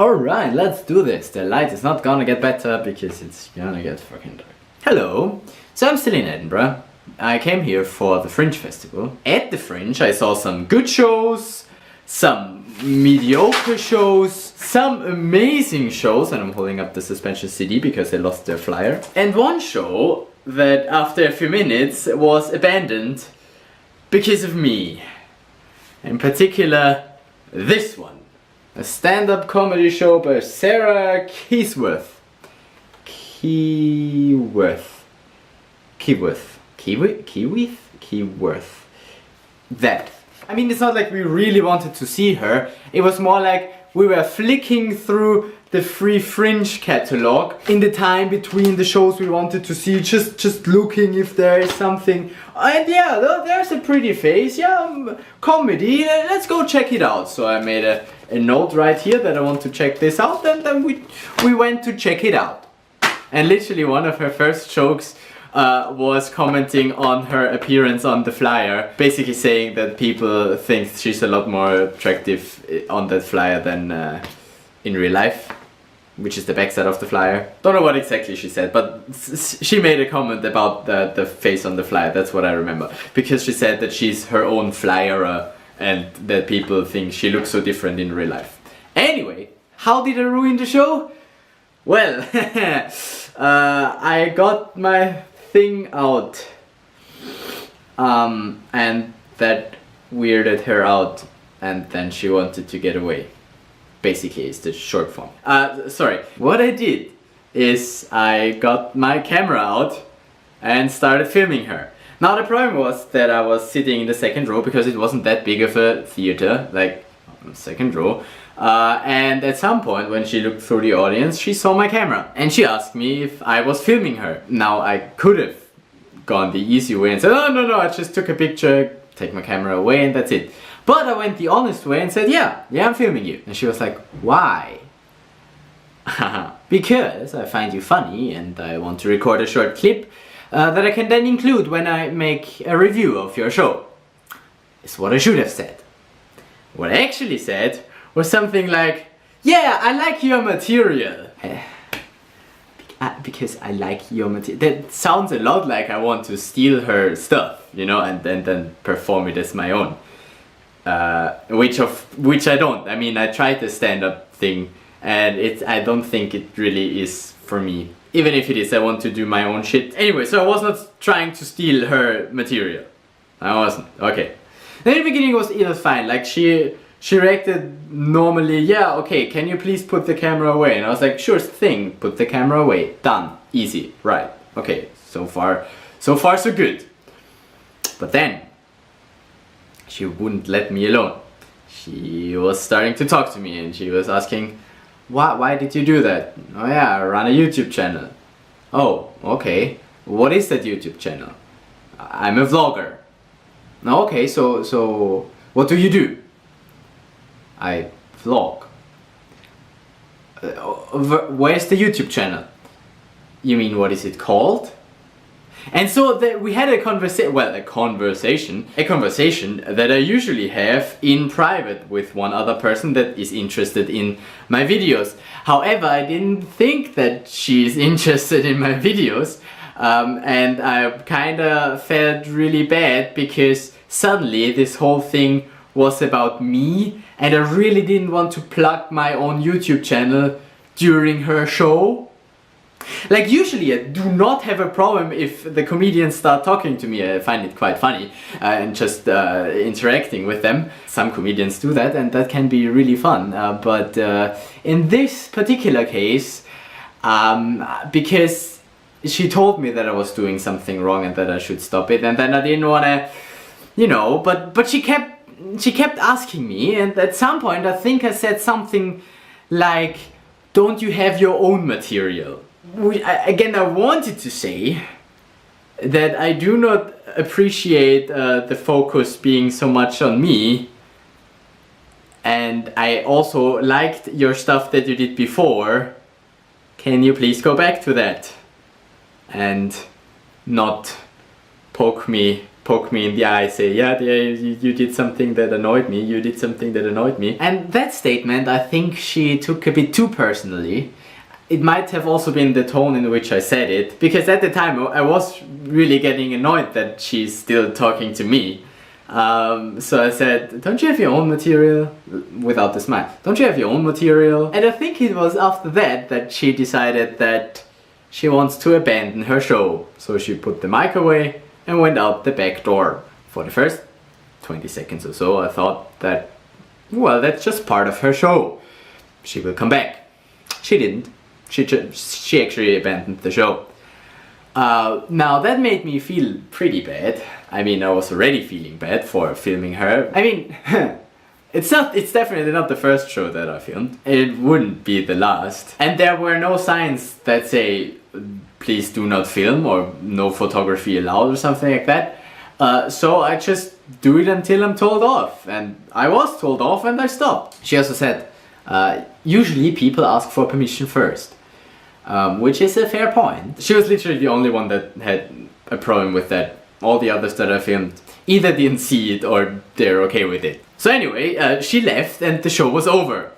Alright, let's do this. The light is not gonna get better because it's gonna get fucking dark. Hello, so I'm still in Edinburgh. I came here for the Fringe Festival. At the Fringe I saw some good shows, some mediocre shows, some amazing shows, and I'm holding up the Suspension CD because they lost their flyer. And one show that after a few minutes was abandoned because of me. In particular, this one. A stand-up comedy show by Sarah Keyworth. That. I mean, it's not like we really wanted to see her. It was more like we were flicking through the free Fringe catalog in the time between the shows we wanted to see, just looking if there is something. And yeah, there's a pretty face, yeah, comedy, let's go check it out. So I made a note right here that I want to check this out, and then we went to check it out. And literally one of her first jokes was commenting on her appearance on the flyer, basically saying that people think she's a lot more attractive on that flyer than in real life, which is the backside of the flyer. Don't know what exactly she said, but she made a comment about the face on the flyer, that's what I remember. Because she said that she's her own flyer and that people think she looks so different in real life. Anyway, how did I ruin the show? Well, I got my thing out and that weirded her out, and then she wanted to get away. Basically, it's the short form. Sorry. What I did is I got my camera out and started filming her. Now the problem was that I was sitting in the second row because it wasn't that big of a theater, like second row. And at some point when she looked through the audience, she saw my camera and she asked me if I was filming her. Now I could have gone the easy way and said, oh no, I just took a picture, take my camera away and that's it. But I went the honest way and said, yeah, I'm filming you. And she was like, why? Because I find you funny and I want to record a short clip that I can then include when I make a review of your show. Is what I should have said. What I actually said was something like, yeah, I like your material. Because I like your material. That sounds a lot like I want to steal her stuff, you know, and then perform it as my own. Which I don't. I mean, I tried the stand-up thing and I don't think it really is for me. Even if it is, I want to do my own shit. Anyway, so I was not trying to steal her material. I wasn't. Okay. Then in the beginning it was fine. Like she reacted normally, yeah, okay, can you please put the camera away? And I was like, sure thing, put the camera away. Done. Easy. Right. Okay. So far so good. But then she wouldn't let me alone. She was starting to talk to me and she was asking, why did you do that? Oh yeah, I run a YouTube channel. Oh, okay. What is that YouTube channel? I'm a vlogger. Okay, so what do you do? I vlog. Where's the YouTube channel? You mean, what is it called? And so we had a conversation that I usually have in private with one other person that is interested in my videos. However, I didn't think that she's interested in my videos, and I kinda felt really bad because suddenly this whole thing was about me, and I really didn't want to plug my own YouTube channel during her show. Like, usually I do not have a problem if the comedians start talking to me. I find it quite funny and just interacting with them. Some comedians do that and that can be really fun. But in this particular case, because she told me that I was doing something wrong and that I should stop it, and then I didn't want to, you know, but she kept asking me, and at some point I think I said something like, don't you have your own material? Again, I wanted to say that I do not appreciate the focus being so much on me, and I also liked your stuff that you did before. Can you please go back to that and not poke me poke me in the eye, say, yeah, you did something that annoyed me, you did something that annoyed me. And that statement, I think she took a bit too personally. It might have also been the tone in which I said it, because at the time I was really getting annoyed that she's still talking to me. So I said, don't you have your own material? Without the smile. Don't you have your own material? And I think it was after that she decided that she wants to abandon her show. So she put the mic away and went out the back door. For the first 20 seconds or so I thought that, well, that's just part of her show. She will come back. She didn't. She actually abandoned the show. Now that made me feel pretty bad. I mean, I was already feeling bad for filming her. I mean, it's definitely not the first show that I filmed. It wouldn't be the last. And there were no signs that say, please do not film or no photography allowed or something like that. So I just do it until I'm told off. And I was told off and I stopped. She also said, usually people ask for permission first. Which is a fair point. She was literally the only one that had a problem with that. All the others that I filmed either didn't see it or they're okay with it. So anyway, she left and the show was over.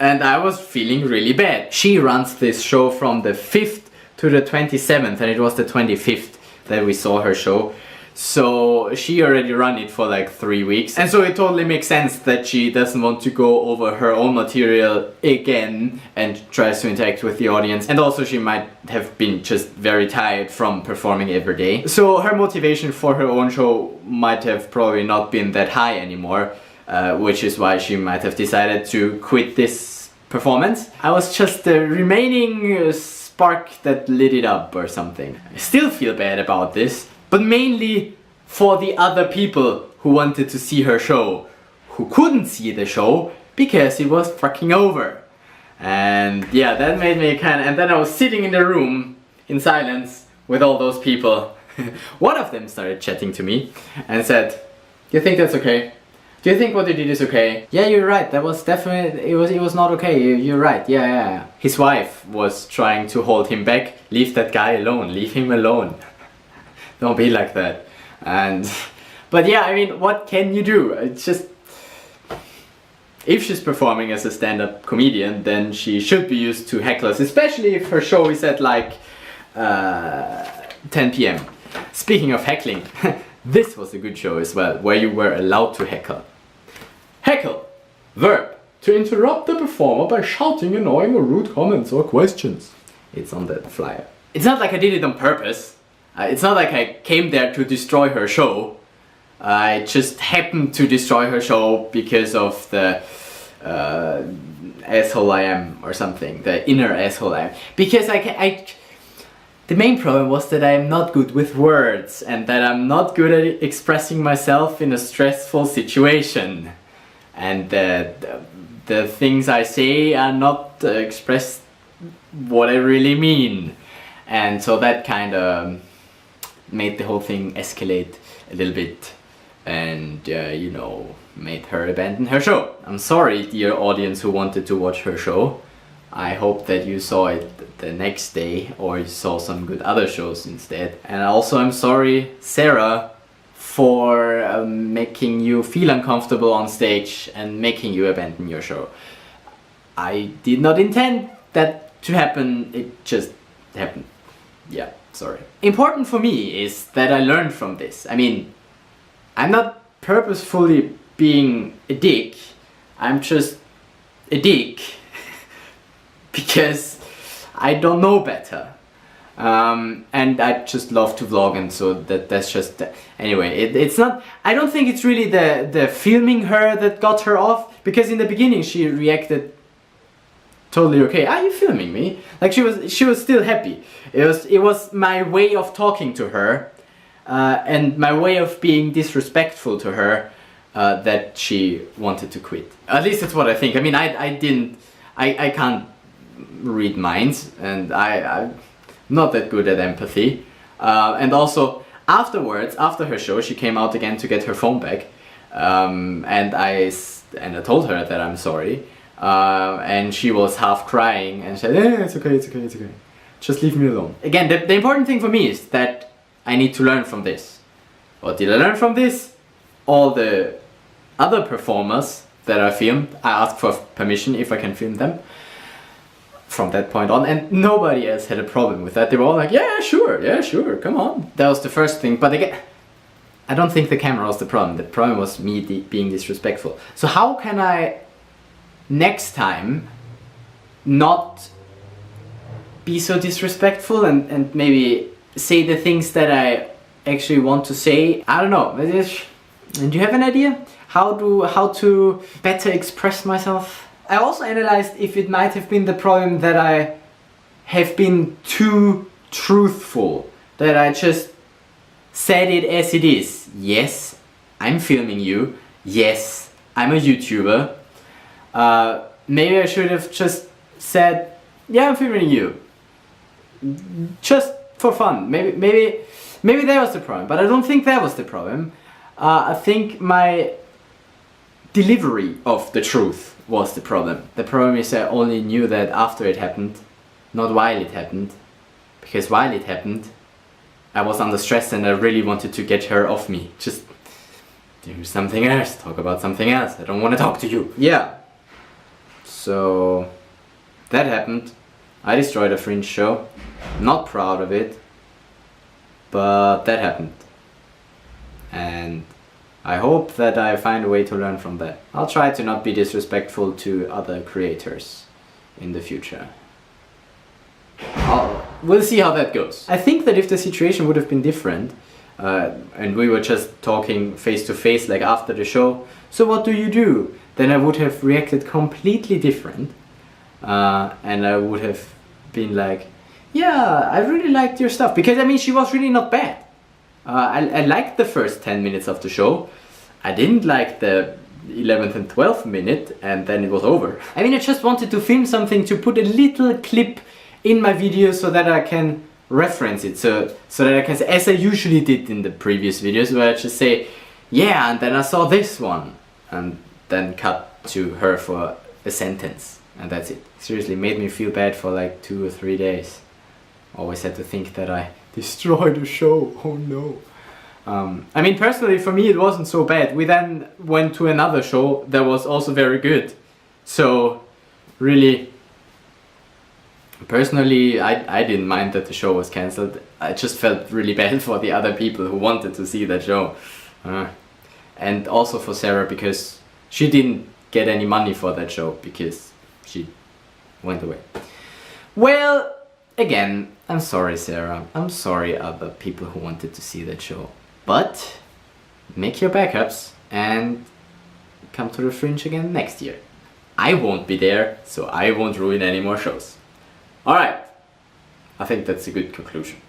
And I was feeling really bad. She runs this show from the 5th to the 27th, and it was the 25th that we saw her show. So she already ran it for like 3 weeks. And so it totally makes sense that she doesn't want to go over her own material again and tries to interact with the audience. And also she might have been just very tired from performing every day. So her motivation for her own show might have probably not been that high anymore, which is why she might have decided to quit this performance. I was just the remaining spark that lit it up or something. I still feel bad about this. But mainly for the other people who wanted to see her show, who couldn't see the show because it was fucking over. And yeah, that made me and then I was sitting in the room in silence with all those people. One of them started chatting to me and said, do you think that's okay? Do you think what you did is okay? Yeah, you're right, that was definitely, it was not okay, you're right, yeah. His wife was trying to hold him back. Leave that guy alone, leave him alone. Don't be like that. But yeah, I mean, what can you do? It's just, if she's performing as a stand-up comedian, then she should be used to hecklers, especially if her show is at like 10 p.m. Speaking of heckling, this was a good show as well, where you were allowed to heckle. Heckle, verb, to interrupt the performer by shouting annoying or rude comments or questions. It's on the flyer. It's not like I did it on purpose. It's not like I came there to destroy her show. I just happened to destroy her show because of the asshole I am or something. The inner asshole I am. Because the main problem was that I am not good with words and that I'm not good at expressing myself in a stressful situation. And the things I say are not expressed what I really mean. And so that kind of made the whole thing escalate a little bit and you know, made her abandon her show. I'm sorry, dear audience who wanted to watch her show. I hope that you saw it the next day or you saw some good other shows instead. And also I'm sorry, Sarah, for making you feel uncomfortable on stage and making you abandon your show. I did not intend that to happen, it just happened. Yeah, sorry. Important for me is that I learned from this. I mean, I'm not purposefully being a dick. I'm just a dick because I don't know better. And I just love to vlog, and so that's just... Anyway, it's not... I don't think it's really the filming her that got her off, because in the beginning she reacted totally okay. Are you filming me? Like she was still happy. It was my way of talking to her and my way of being disrespectful to her that she wanted to quit. At least that's what I think. I mean, I can't read minds, and I'm not that good at empathy. And also afterwards, after her show, she came out again to get her phone back, and I told her that I'm sorry. And she was half crying and said, it's okay, just leave me alone. Again, the important thing for me is that I need to learn from this. What did I learn from this? All the other performers that I filmed, I asked for permission if I can film them from that point on, and nobody else had a problem with that. They were all like, yeah, sure, come on. That was the first thing, but again, I don't think the camera was the problem. The problem was me being disrespectful. So how can I next time not be so disrespectful and maybe say the things that I actually want to say? I don't know. Do you have an idea? How to better express myself? I also analyzed if it might have been the problem that I have been too truthful. That I just said it as it is. Yes, I'm filming you. Yes, I'm a YouTuber. Maybe I should have just said, yeah, I'm filming you. Just for fun. Maybe that was the problem, but I don't think that was the problem. I think my delivery of the truth was the problem. The problem is I only knew that after it happened, not while it happened. Because while it happened, I was under stress and I really wanted to get her off me. Just do something else, talk about something else. I don't want to talk to you. Yeah. So that happened. I destroyed a fringe show. Not proud of it. But that happened. And I hope that I find a way to learn from that. I'll try to not be disrespectful to other creators in the future. We'll see how that goes. I think that if the situation would have been different, and we were just talking face to face like after the show, so what do you do? Then I would have reacted completely different. And I would have been like, yeah, I really liked your stuff. Because I mean, she was really not bad. I liked the first 10 minutes of the show. I didn't like the 11th and 12th minute, and then it was over. I mean, I just wanted to film something to put a little clip in my video so that I can reference it. So that I can say, as I usually did in the previous videos, where I just say, yeah, and then I saw this one. And then cut to her for a sentence. And that's it. Seriously, made me feel bad for like 2 or 3 days. Always had to think that I destroyed the show. Oh no. I mean, personally, for me, it wasn't so bad. We then went to another show that was also very good. So, really, personally, I didn't mind that the show was cancelled. I just felt really bad for the other people who wanted to see that show. And also for Sarah, because she didn't get any money for that show, because she went away. Well, again, I'm sorry, Sarah. I'm sorry, other people who wanted to see that show. But make your backups and come to the Fringe again next year. I won't be there, so I won't ruin any more shows. Alright, I think that's a good conclusion.